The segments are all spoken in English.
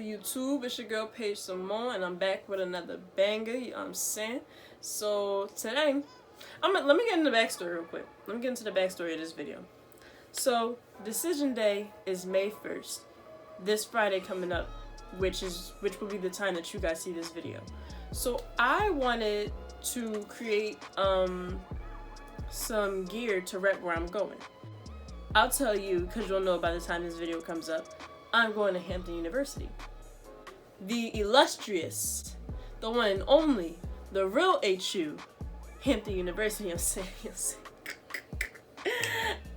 of YouTube? It's your girl Paige-Symone, and I'm back with another banger, you know what I'm saying? So today, let me get into the backstory real quick. Let me get into the backstory of this video. So, Decision Day is May 1st, this Friday coming up, which will be the time that you guys see this video. So I wanted to create some gear to rep where I'm going. I'll tell you, because you'll know by the time this video comes up, I'm going to Hampton University. The illustrious, the one and only, the real HU, Hampton University, I'm saying.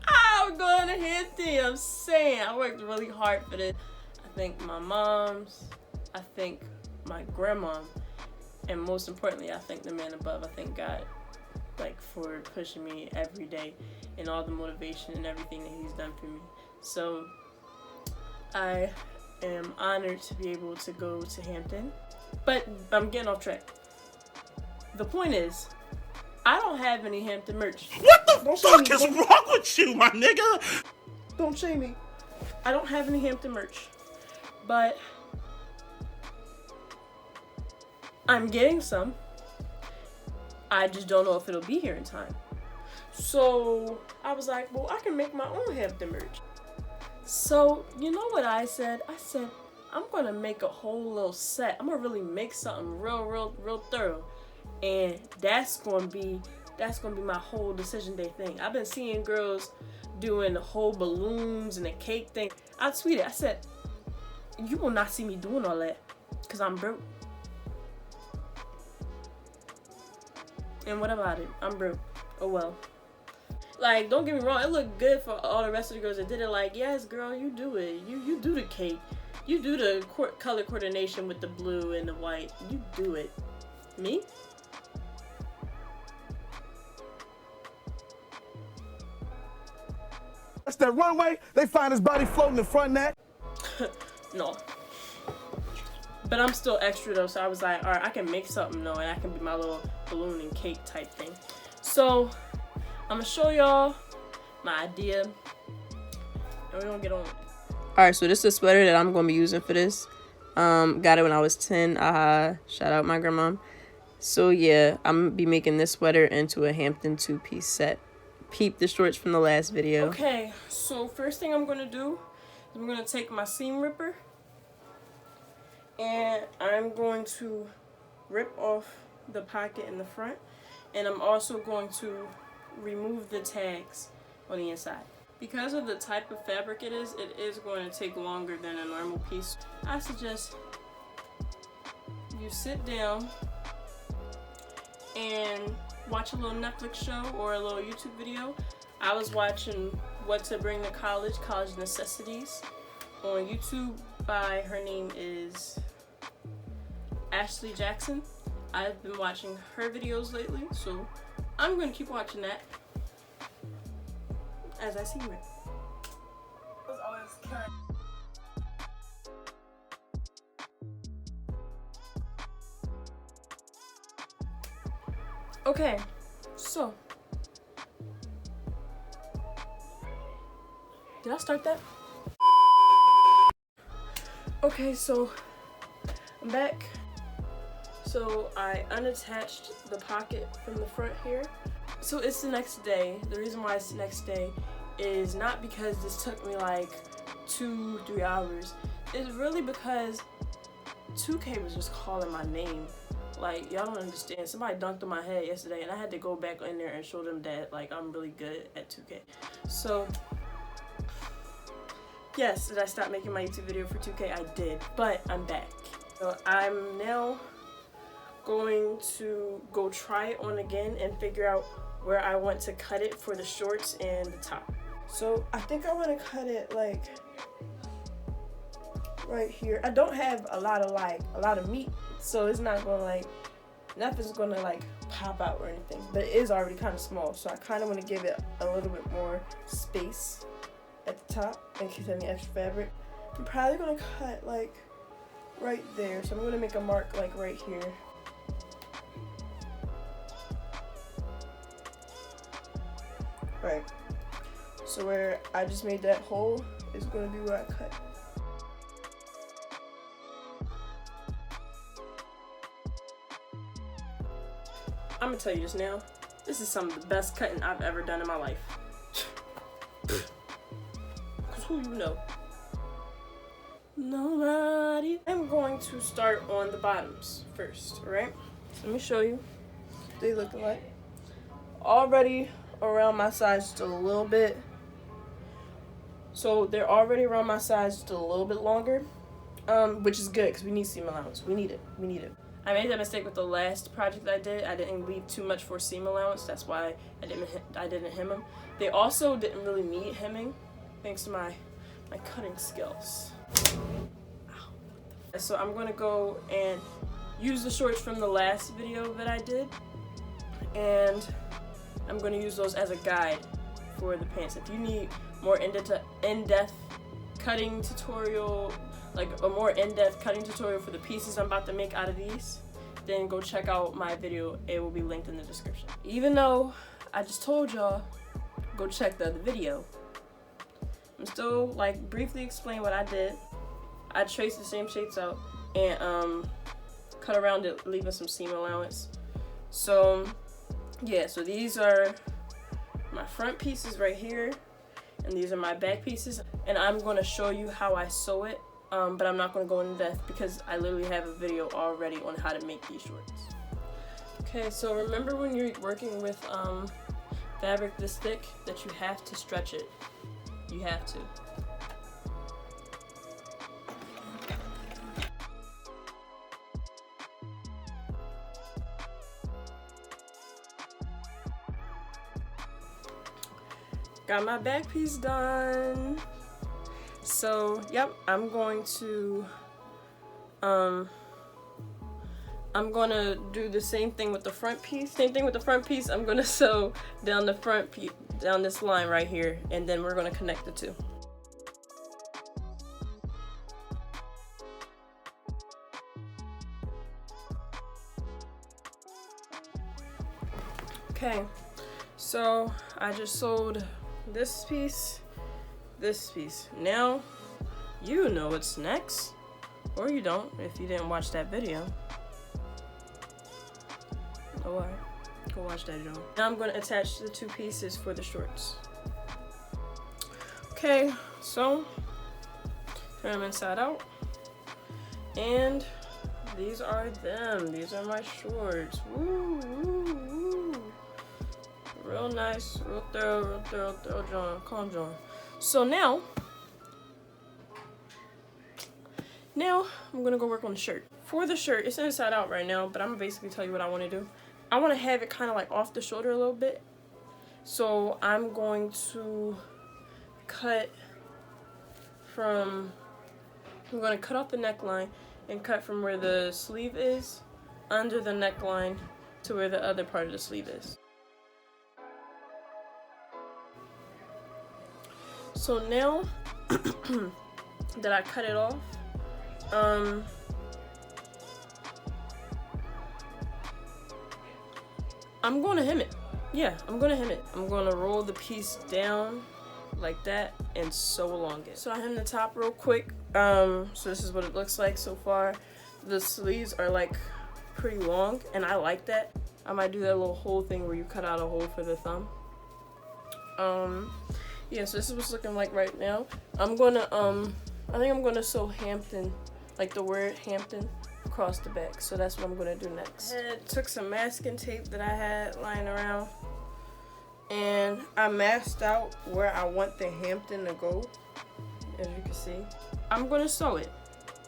I'm going to Hampton, I'm saying. I worked really hard for this. I thank my moms, I thank my grandma, and most importantly, I thank the man above. I thank God, for pushing me every day and all the motivation and everything that he's done for me. So I am honored to be able to go to Hampton, but I'm getting off track. The point is, I don't have any Hampton merch. What the fuck is wrong with you, my nigga? Don't shame me. I don't have any Hampton merch, but I'm getting some. I just don't know if it'll be here in time. So I was like, well, I can make my own Hampton merch. So you know what I said? I said, I'm gonna make a whole little set. I'm gonna really make something real thorough. And that's gonna be my whole Decision Day thing. I've been seeing girls doing the whole balloons and the cake thing. I tweeted, I said, you will not see me doing all that, because I'm broke. And what about it? I'm broke. Oh well. Don't get me wrong, it looked good for all the rest of the girls that did it. Yes, girl, you do it. You do the cake. You do the color coordination with the blue and the white. You do it. Me? That's that runway. They find his body floating in front of that. No. But I'm still extra though, so I was like, alright, I can make something though, and I can be my little balloon and cake type thing. So I'm gonna show y'all my idea, and we're gonna get on with it. Alright, so this is a sweater that I'm gonna be using for this. Got it when I was 10. Shout out my grandma. So yeah, I'm gonna be making this sweater into a Hampton 2-piece set. Peep the shorts from the last video. Okay, so first thing I'm gonna do is I'm gonna take my seam ripper and I'm going to rip off the pocket in the front, and I'm also going to remove the tags on the inside. Because of the type of fabric it is going to take longer than a normal piece. I suggest you sit down and watch a little Netflix show or a little YouTube video. I was watching What to Bring to College Necessities on YouTube by, her name is Ashley Jackson. I've been watching her videos lately, so I'm going to keep watching that as I see it. Okay, so did I start that? Okay, so I'm back. So I unattached the pocket from the front here. So it's the next day. The reason why it's the next day is not because this took me 2-3 hours. It's really because 2K was just calling my name. Y'all don't understand. Somebody dunked on my head yesterday, and I had to go back in there and show them that I'm really good at 2K. So yes, did I stop making my YouTube video for 2K? I did, but I'm back. So I'm now going to go try it on again and figure out where I want to cut it for the shorts and the top. So I think I want to cut it right here. I don't have a lot of meat, so it's not going nothing's gonna pop out or anything, but it is already kind of small, so I kind of want to give it a little bit more space at the top in case any extra fabric. I'm probably gonna cut right there, so I'm gonna make a mark right here. Right, so where I just made that hole is going to be where I cut. I'm gonna tell you this now. This is some of the best cutting I've ever done in my life. Cause who you know? Nobody. I'm going to start on the bottoms first, alright? So let me show you. They look alike. Already around my size just a little bit. So they're already around my size just a little bit longer. Which is good because we need seam allowance. We need it. We need it. I made that mistake with the last project I did. I didn't leave too much for seam allowance. That's why I didn't hem them. They also didn't really need hemming thanks to my cutting skills. Ow. So I'm going to go and use the shorts from the last video that I did. And I'm going to use those as a guide for the pants. If you need more in-depth cutting tutorial, like a more in-depth cutting tutorial for the pieces I'm about to make out of these, then go check out my video. It will be linked in the description. Even though I just told y'all, go check the other video, I'm still like briefly explain what I did. I traced the same shapes out and cut around it, leaving some seam allowance. So yeah, so these are my front pieces right here, and these are my back pieces, and I'm going to show you how I sew it. But I'm not going to go in depth because I literally have a video already on how to make these shorts. Okay, so remember when you're working with fabric this thick that you have to stretch it. You have to. Got my back piece done. So, yep, I'm going to do the same thing with the front piece. Same thing with the front piece. I'm going to sew down the front piece, down this line right here, and then we're going to connect the two. Okay, so I just sewed this piece. Now, you know what's next, or you don't if you didn't watch that video. Oh, alright, go watch that video. Now I'm going to attach the two pieces for the shorts. Okay, so turn them inside out, and these are them. These are my shorts. Woo, woo, woo. Real nice, real thorough, John. Calm, John. So now I'm gonna go work on the shirt. For the shirt, it's inside out right now, but I'm gonna basically tell you what I want to do. I want to have it kind of like off the shoulder a little bit. So I'm going to cut off the neckline and cut from where the sleeve is under the neckline to where the other part of the sleeve is. So now that I cut it off, I'm going to hem it. Yeah, I'm going to hem it. I'm going to roll the piece down like that and sew along it. So I hem the top real quick. So this is what it looks like so far. The sleeves are like pretty long, and I like that. I might do that little hole thing where you cut out a hole for the thumb. Yeah, so this is what's looking like right now. I'm gonna I think I'm gonna sew Hampton, like the word Hampton, across the back. So that's what I'm gonna do next. I took some masking tape that I had lying around, and I masked out where I want the Hampton to go. As you can see, I'm gonna sew it.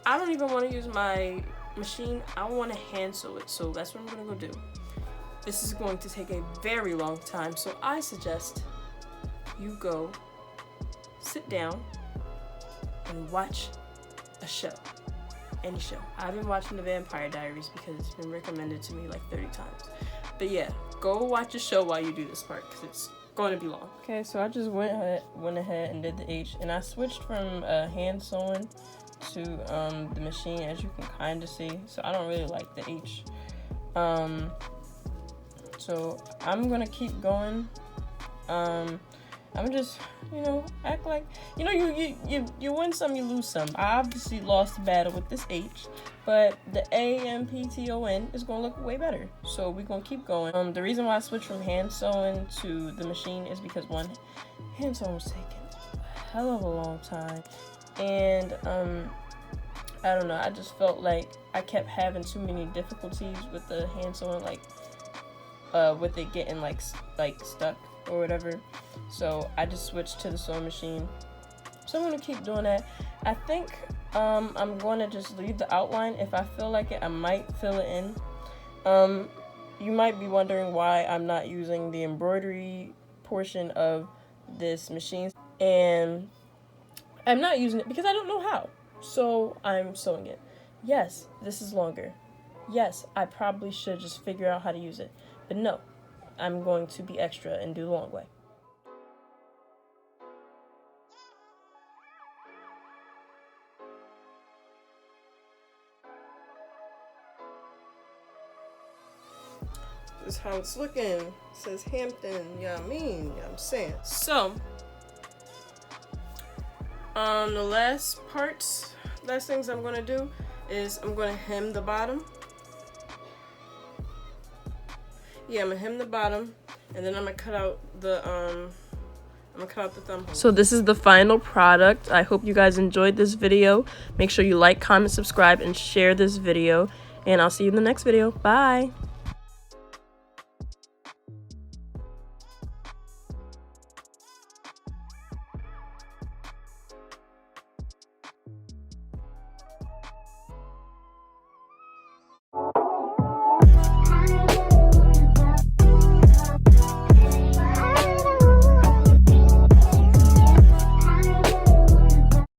I don't even want to use my machine. I want to hand sew it. So that's what I'm gonna go do. This is going to take a very long time, so I suggest you go sit down and watch a show. Any show. I've been watching The Vampire Diaries because it's been recommended to me like 30 times. But yeah, go watch a show while you do this part because it's going to be long. Okay, so I just went ahead and did the H, and I switched from hand sewing to the machine, as you can kind of see. So I don't really like the H. So I'm gonna keep going. I'm just, you know, act like, you know, you win some, you lose some. I obviously lost the battle with this H, but the HAMPTON is gonna look way better. So we're gonna keep going. The reason why I switched from hand sewing to the machine is because one, hand sewing was taking a hell of a long time, and I don't know, I just felt like I kept having too many difficulties with the hand sewing, like with it getting like stuck or whatever. So I just switched to the sewing machine. So I'm gonna keep doing that. I think I'm going to just leave the outline. If I feel like it, I might fill it in. You might be wondering why I'm not using the embroidery portion of this machine, and I'm not using it because I don't know how. So I'm sewing it. Yes, this is longer. Yes, I probably should just figure out how to use it. But no, I'm going to be extra and do the long way. This is how it's looking. It says Hampton, you know what I mean? You know what I'm saying? So, the last things I'm gonna do is I'm gonna hem the bottom. Yeah, I'm gonna hem the bottom, and then I'm gonna cut out the thumb hole. So this is the final product. I hope you guys enjoyed this video. Make sure you like, comment, subscribe, and share this video. And I'll see you in the next video. Bye.